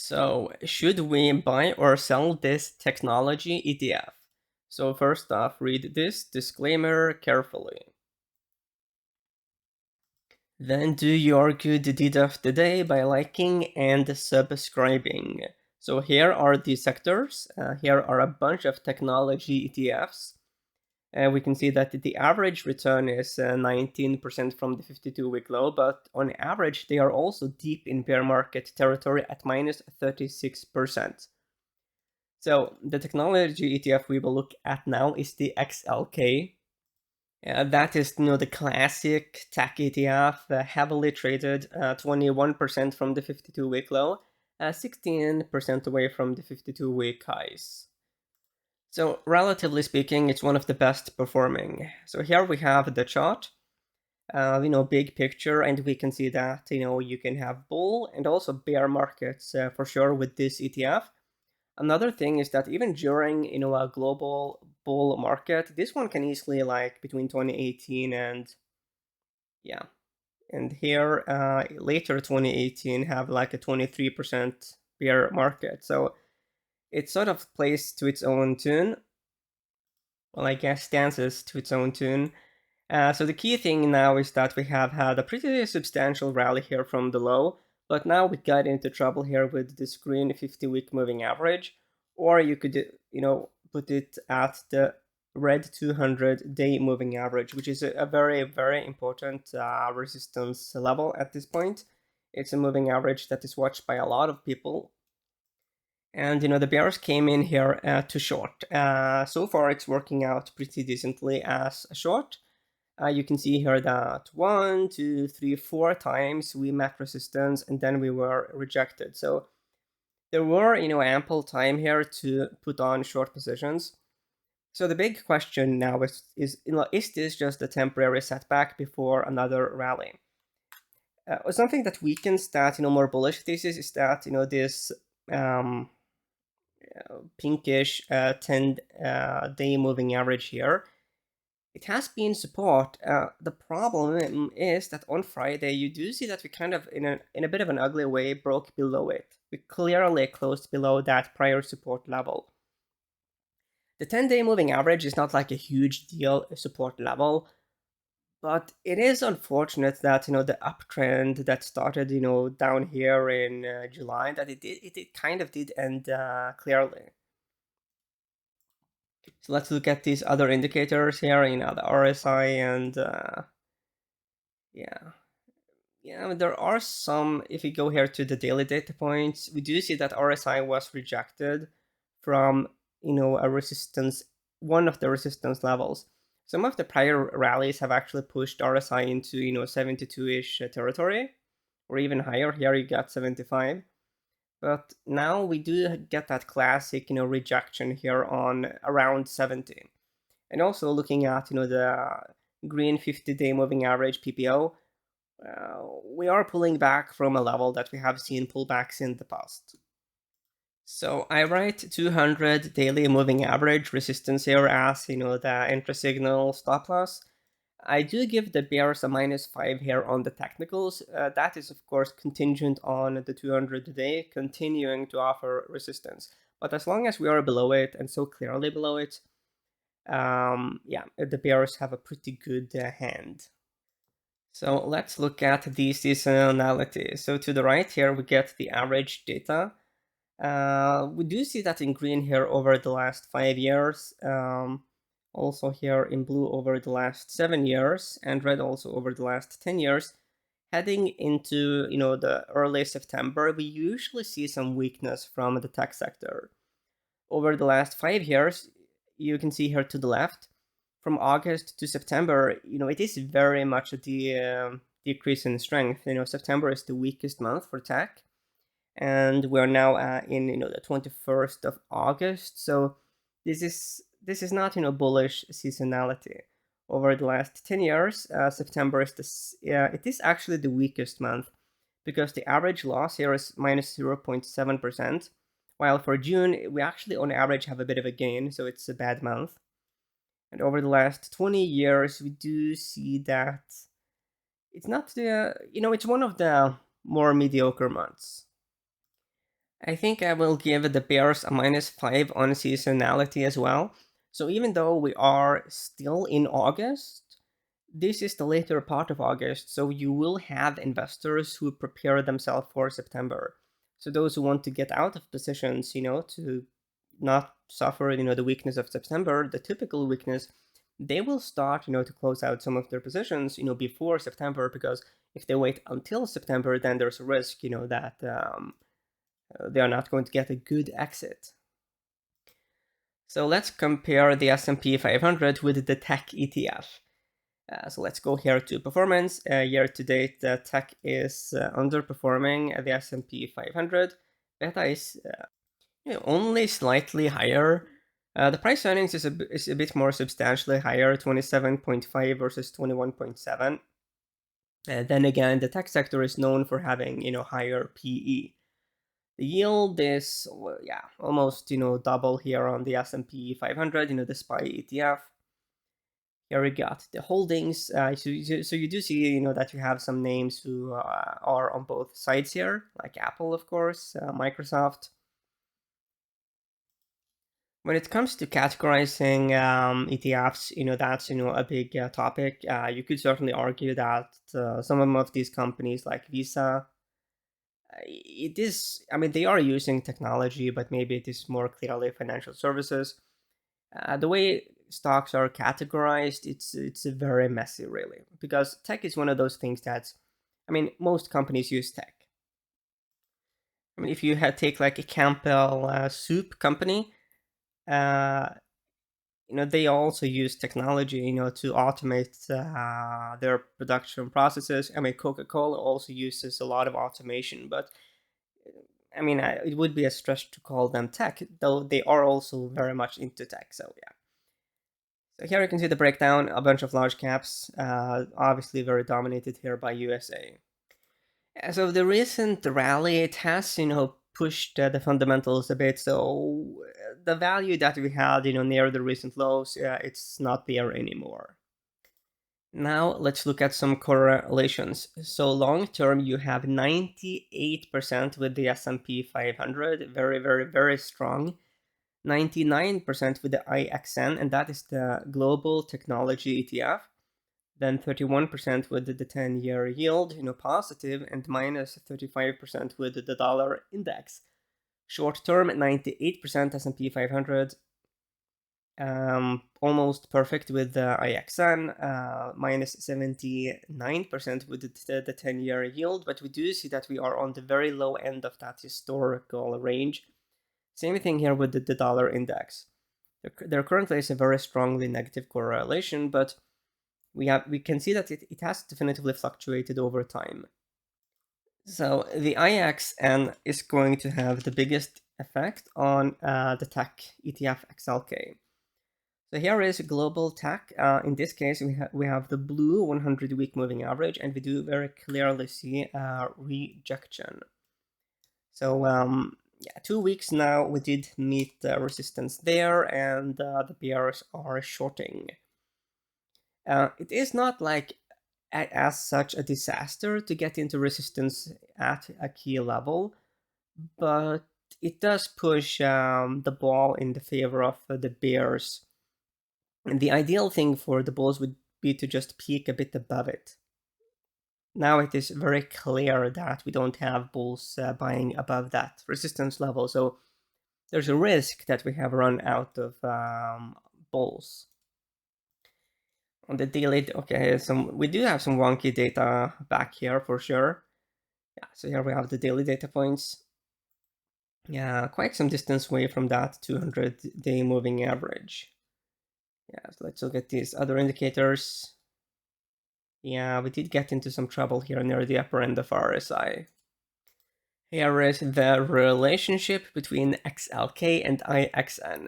So, should we buy or sell this technology ETF? So, first off, read this disclaimer carefully. Then do your good deed of the day by liking and subscribing. So, here are the sectors. Here are a bunch of technology ETFs. We can see that the average return is 19% from the 52-week low, but on average, they are also deep in bear market territory at minus 36%. So the technology ETF we will look at now is the XLK. That is, the classic tech ETF, heavily traded, 21% from the 52-week low, 16% away from the 52-week highs. So relatively speaking, it's one of the best performing. So here we have the chart, big picture, and we can see that, you can have bull and also bear markets for sure with this ETF. Another thing is that even during, a global bull market, this one can easily like between 2018 and yeah, and here later 2018 have like a 23% bear market. So it sort of plays to its own tune. Well, I guess dances to its own tune. So the key thing now is that we have had a pretty substantial rally here from the low, but now we got into trouble here with this green 50-week moving average, or you could, put it at the red 200-day moving average, which is a very, very important resistance level at this point. It's a moving average that is watched by a lot of people. And the bears came in here to short. So far, it's working out pretty decently as a short. You can see here that 1, 2, 3, 4 times we met resistance and then we were rejected. So there were, ample time here to put on short positions. So the big question now is this just a temporary setback before another rally? Something that weakens that, more bullish thesis is that, this pinkish 10-day moving average here, it has been support. The problem is that on Friday you do see that we kind of, in a bit of an ugly way, broke below it. We clearly closed below that prior support level. The 10-day moving average is not like a huge deal support level, but it is unfortunate that the uptrend that started down here in July, that it kind of did end clearly. So let's look at these other indicators here, the RSI and yeah, there are some. If we go here to the daily data points, we do see that RSI was rejected from a resistance, one of the resistance levels. Some of the prior rallies have actually pushed RSI into 72-ish territory, or even higher. Here you got 75. But now we do get that classic, rejection here on around 70. And also looking at, the green 50-day moving average PPO, we are pulling back from a level that we have seen pullbacks in the past. So I write 200 daily moving average resistance here as, the entry signal stop loss. I do give the bears a -5 here on the technicals. That is, of course, contingent on the 200-day continuing to offer resistance. But as long as we are below it, and so clearly below it, the bears have a pretty good hand. So let's look at the seasonality. So to the right here, we get the average data. We do see that in green here over the last 5 years. Also here in blue over the last 7 years, and red also over the last 10 years. Heading into the early September, we usually see some weakness from the tech sector. Over the last 5 years, you can see here to the left, from August to September, it is very much a decrease in strength. September is the weakest month for tech, and we're now in the 21st of August. So this is not bullish seasonality. Over the last 10 years, September is it is actually the weakest month because the average loss here is minus 0.7%, while for June we actually on average have a bit of a gain, so it's a bad month. And over the last 20 years, we do see that it's not it's one of the more mediocre months. I think I will give the Bears a -5 on seasonality as well. So even though we are still in August, this is the later part of August, so you will have investors who prepare themselves for September. So those who want to get out of positions, to not suffer, the weakness of September, the typical weakness, they will start, to close out some of their positions, before September, because if they wait until September, then there's a risk, that they are not going to get a good exit. So let's compare the S&P 500 with the tech ETF. So let's go here to performance. Year to date, tech is underperforming the S&P 500. Beta is only slightly higher. The price earnings is a bit more substantially higher, 27.5 versus 21.7. Then again, the tech sector is known for having higher PE. The yield is almost double here on the S&P 500, the SPY ETF. Here we got the holdings. So you do see that you have some names who are on both sides here, like Apple, of course, Microsoft. When it comes to categorizing ETFs, that's a big topic. You could certainly argue that some of these companies like Visa, it is, I mean, they are using technology, but maybe it is more clearly financial services. The way stocks are categorized, it's very messy, really, because tech is one of those things that's, I mean, most companies use tech. I mean, if you had take like a Campbell soup company, uh, they also use technology, to automate their production processes. I mean, Coca-Cola also uses a lot of automation, but I mean, it would be a stretch to call them tech, though they are also very much into tech. So yeah. So here you can see the breakdown, a bunch of large caps, obviously very dominated here by USA. As of the recent rally, it has, pushed the fundamentals a bit. So the value that we had, near the recent lows, it's not there anymore. Now let's look at some correlations. So long term, you have 98% with the S&P 500, very, very, very strong. 99% with the IXN, and that is the global technology ETF. Then 31% with the 10-year yield, positive, and minus 35% with the dollar index. Short term, 98% S&P 500, almost perfect with the IXN, minus 79% with the 10-year yield, but we do see that we are on the very low end of that historical range. Same thing here with the dollar index. There currently is a very strongly negative correlation, but we can see that it has definitively fluctuated over time. So the IXN is going to have the biggest effect on the tech ETF XLK. So here is global tech. In this case, we have the blue 100-week moving average, and we do very clearly see rejection. So yeah, 2 weeks now we did meet the resistance there, and the bears are shorting. It is not like as such a disaster to get into resistance at a key level, but it does push the ball in the favor of the bears. And the ideal thing for the bulls would be to just peak a bit above it. Now it is very clear that we don't have bulls buying above that resistance level, so there's a risk that we have run out of bulls. On the daily, okay, we do have some wonky data back here for sure. Yeah, so here we have the daily data points. Yeah, quite some distance away from that 200-day moving average. Yeah, so let's look at these other indicators. Yeah, we did get into some trouble here near the upper end of RSI. Here is the relationship between XLK and IXN.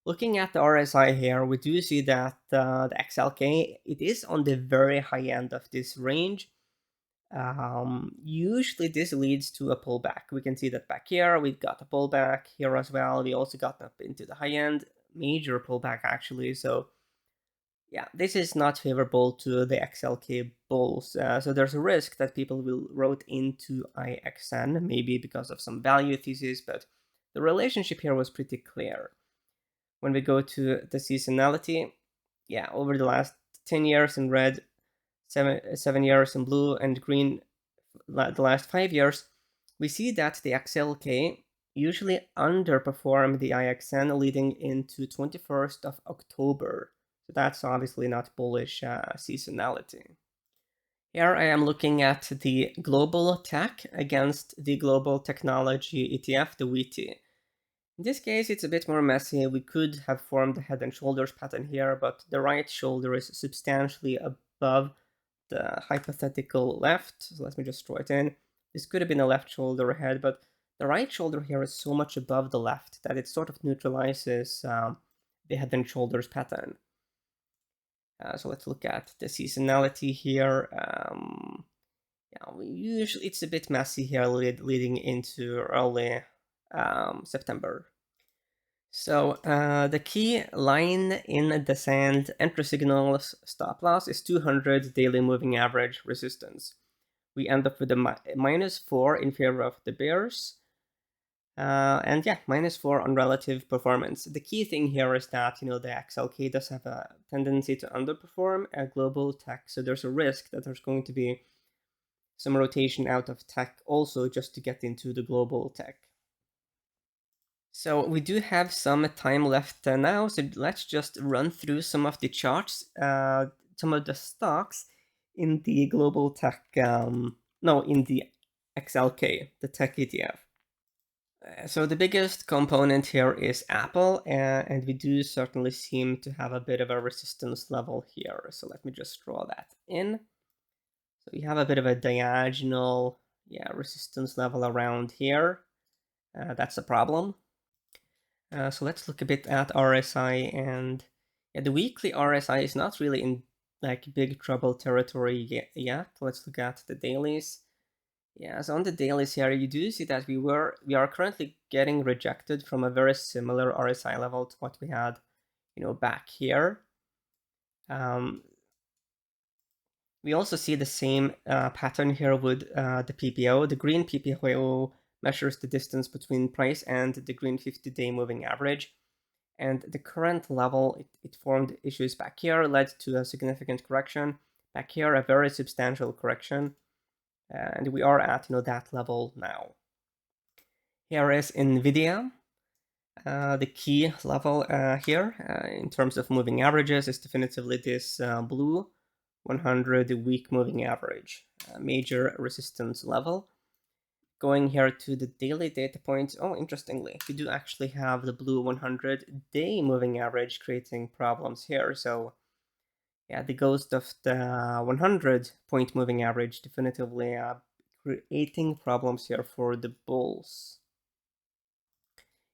Looking at the RSI here, we do see that the XLK, it is on the very high end of this range. Usually this leads to a pullback. We can see that back here, we've got a pullback here as well. We also got up into the high end, major pullback actually. So Yeah, this is not favorable to the XLK bulls. So there's a risk that people will route into IXN, maybe because of some value thesis, but the relationship here was pretty clear. When we go to the seasonality, yeah, over the last 10 years in red, 7 years in blue, and green, the last 5 years, we see that the XLK usually underperform the IXN leading into 21st of October. So that's obviously not bullish seasonality. Here I am looking at the global tech against the global technology ETF, the WET. In this case, it's a bit more messy. We could have formed a head and shoulders pattern here, but the right shoulder is substantially above the hypothetical left. So let me just draw it in. This could have been a left shoulder head, but the right shoulder here is so much above the left that it sort of neutralizes the head and shoulders pattern. So let's look at the seasonality here. Yeah, usually it's a bit messy here leading into early September. So the key line in the sand entry signals stop loss is 200 daily moving average resistance. We end up with a -4 in favor of the bears. And yeah, -4 on relative performance. The key thing here is that, the XLK does have a tendency to underperform a global tech. So there's a risk that there's going to be some rotation out of tech also just to get into the global tech. So we do have some time left now, so let's just run through some of the charts, some of the stocks in the global tech, no, in the XLK, the tech ETF. So the biggest component here is Apple, and we do certainly seem to have a bit of a resistance level here. So let me just draw that in. So we have a bit of a diagonal, resistance level around here. That's a problem. So let's look a bit at RSI, and the weekly RSI is not really in like big trouble territory yet. Let's look at the dailies. Yeah, so on the dailies here, you do see that we are currently getting rejected from a very similar RSI level to what we had, back here. We also see the same pattern here with the PPO. The green PPO measures the distance between price and the green 50-day moving average. And the current level, it formed issues back here, led to a significant correction. Back here, a very substantial correction. And we are at that level now. Here is NVIDIA. The key level here in terms of moving averages is definitively this blue 100-week moving average, major resistance level. Going here to the daily data points, interestingly, we do actually have the blue 100-day moving average creating problems here. So yeah, the ghost of the 100-point moving average definitively creating problems here for the bulls.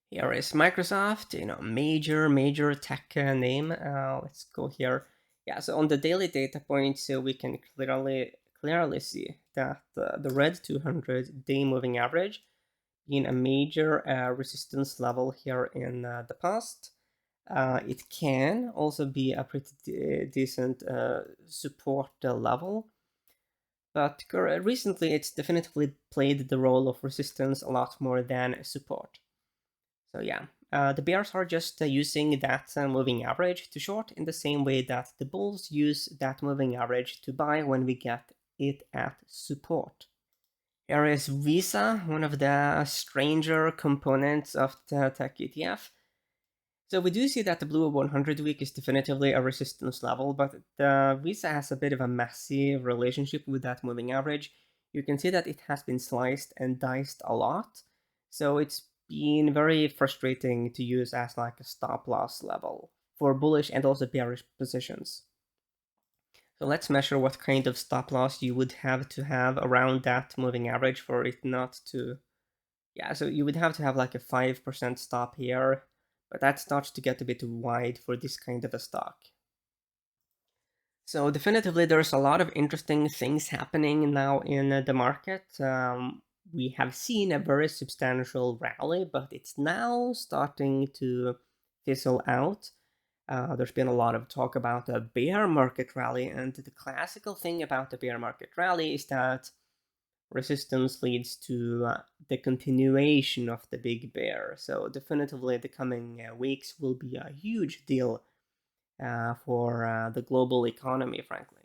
Here is Microsoft, major tech name. Let's go here. Yeah, so on the daily data points, we can clearly see that the red 200-day moving average being a major resistance level here in the past. It can also be a pretty decent support level, but recently it's definitely played the role of resistance a lot more than support. So yeah, the bears are just using that moving average to short in the same way that the bulls use that moving average to buy when we get it at support. Here is Visa, one of the stranger components of the tech ETF. So we do see that the blue 100 week is definitively a resistance level, but the Visa has a bit of a messy relationship with that moving average. You can see that it has been sliced and diced a lot. So it's been very frustrating to use as like a stop loss level for bullish and also bearish positions. So let's measure what kind of stop loss you would have to have around that moving average for it not to, so you would have to have like a 5% stop here, but that starts to get a bit wide for this kind of a stock. So definitively there's a lot of interesting things happening now in the market. We have seen a very substantial rally, but it's now starting to fizzle out. There's been a lot of talk about a bear market rally, and the classical thing about the bear market rally is that resistance leads to the continuation of the big bear. So definitively the coming weeks will be a huge deal for the global economy, frankly.